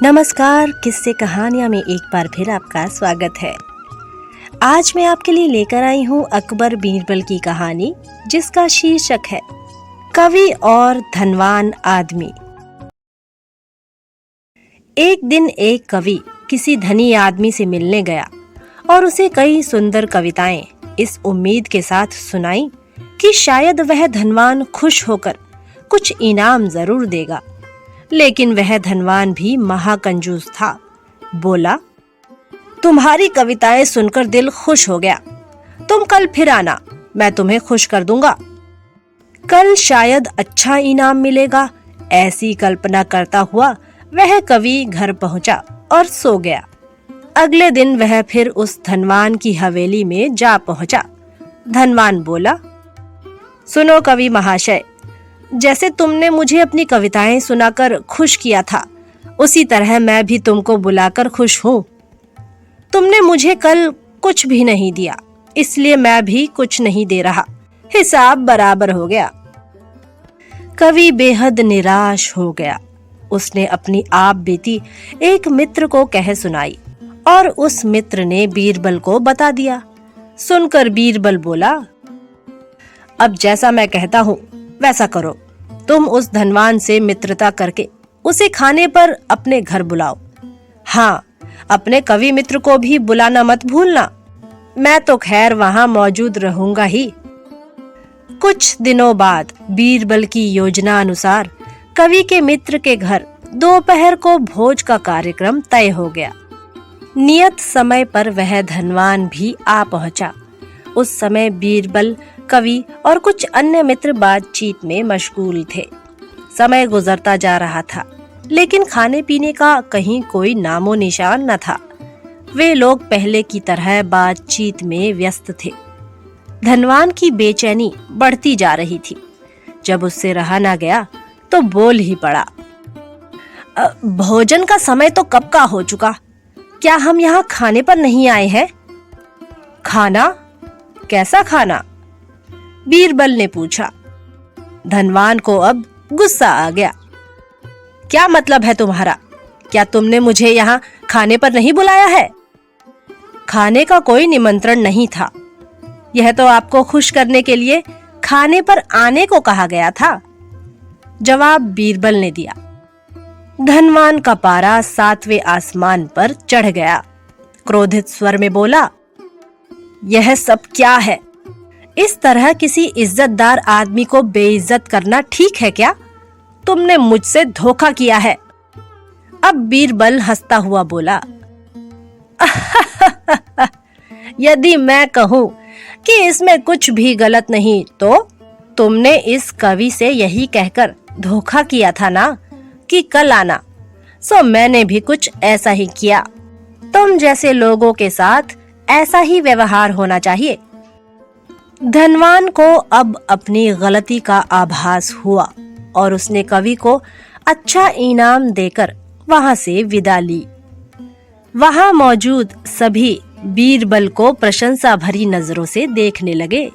नमस्कार, किस्से कहानियाँ में एक बार फिर आपका स्वागत है। आज मैं आपके लिए लेकर आई हूँ अकबर बीरबल की कहानी, जिसका शीर्षक है कवि और धनवान आदमी। एक दिन एक कवि किसी धनी आदमी से मिलने गया और उसे कई सुंदर कविताएं इस उम्मीद के साथ सुनाई कि शायद वह धनवान खुश होकर कुछ इनाम जरूर देगा। लेकिन वह धनवान भी महाकंजूस था। बोला, तुम्हारी कविताएं सुनकर दिल खुश हो गया। तुम कल फिर आना, मैं तुम्हें खुश कर दूंगा। कल शायद अच्छा इनाम मिलेगा, ऐसी कल्पना करता हुआ वह कवि घर पहुंचा और सो गया। अगले दिन वह फिर उस धनवान की हवेली में जा पहुंचा। धनवान बोला, सुनो कवि महाशय, जैसे तुमने मुझे अपनी कविताएं सुनाकर खुश किया था, उसी तरह मैं भी तुमको बुलाकर खुश हूँ। तुमने मुझे कल कुछ भी नहीं दिया, इसलिए मैं भी कुछ नहीं दे रहा। हिसाब बराबर हो गया। कवि बेहद निराश हो गया। उसने अपनी आप बीती एक मित्र को कह सुनाई और उस मित्र ने बीरबल को बता दिया। सुनकर बीरबल बोला, अब जैसा मैं कहता हूँ वैसा करो। तुम उस धनवान से मित्रता करके उसे खाने पर अपने घर बुलाओ। हाँ, अपने कवि मित्र को भी बुलाना मत भूलना। मैं तो खैर वहां मौजूद रहूंगा ही। कुछ दिनों बाद बीरबल की योजना अनुसार कवि के मित्र के घर दोपहर को भोज का कार्यक्रम तय हो गया। नियत समय पर वह धनवान भी आ पहुंचा। उस समय बीरबल, कवि और कुछ अन्य मित्र बातचीत में मशगूल थे। समय गुजरता जा रहा था, लेकिन खाने पीने का कहीं कोई नामो निशान न था। वे लोग पहले की तरह बातचीत में व्यस्त थे। धनवान की बेचैनी बढ़ती जा रही थी। जब उससे रहा न गया तो बोल ही पड़ा, भोजन का समय तो कब का हो चुका, क्या हम यहाँ खाने पर नहीं आए हैं? खाना? कैसा खाना? बीरबल ने पूछा। धनवान को अब गुस्सा आ गया। क्या मतलब है तुम्हारा? क्या तुमने मुझे यहाँ खाने पर नहीं बुलाया है? खाने का कोई निमंत्रण नहीं था। यह तो आपको खुश करने के लिए खाने पर आने को कहा गया था। जवाब बीरबल ने दिया। धनवान का पारा 7वें आसमान पर चढ़ गया। क्रोधित स्वर में बोला, यह सब क्या है? इस तरह किसी इज्जतदार आदमी को बेइज्जत करना ठीक है क्या? तुमने मुझसे धोखा किया है। अब बीरबल हंसता हुआ बोला, यदि मैं कहूं कि इसमें कुछ भी गलत नहीं, तो तुमने इस कवि से यही कहकर धोखा किया था ना कि कल आना। सो मैंने भी कुछ ऐसा ही किया। तुम जैसे लोगों के साथ ऐसा ही व्यवहार होना चाहिए। धनवान को अब अपनी गलती का आभास हुआ और उसने कवि को अच्छा इनाम देकर वहां से विदा ली। वहां मौजूद सभी बीरबल को प्रशंसा भरी नजरों से देखने लगे।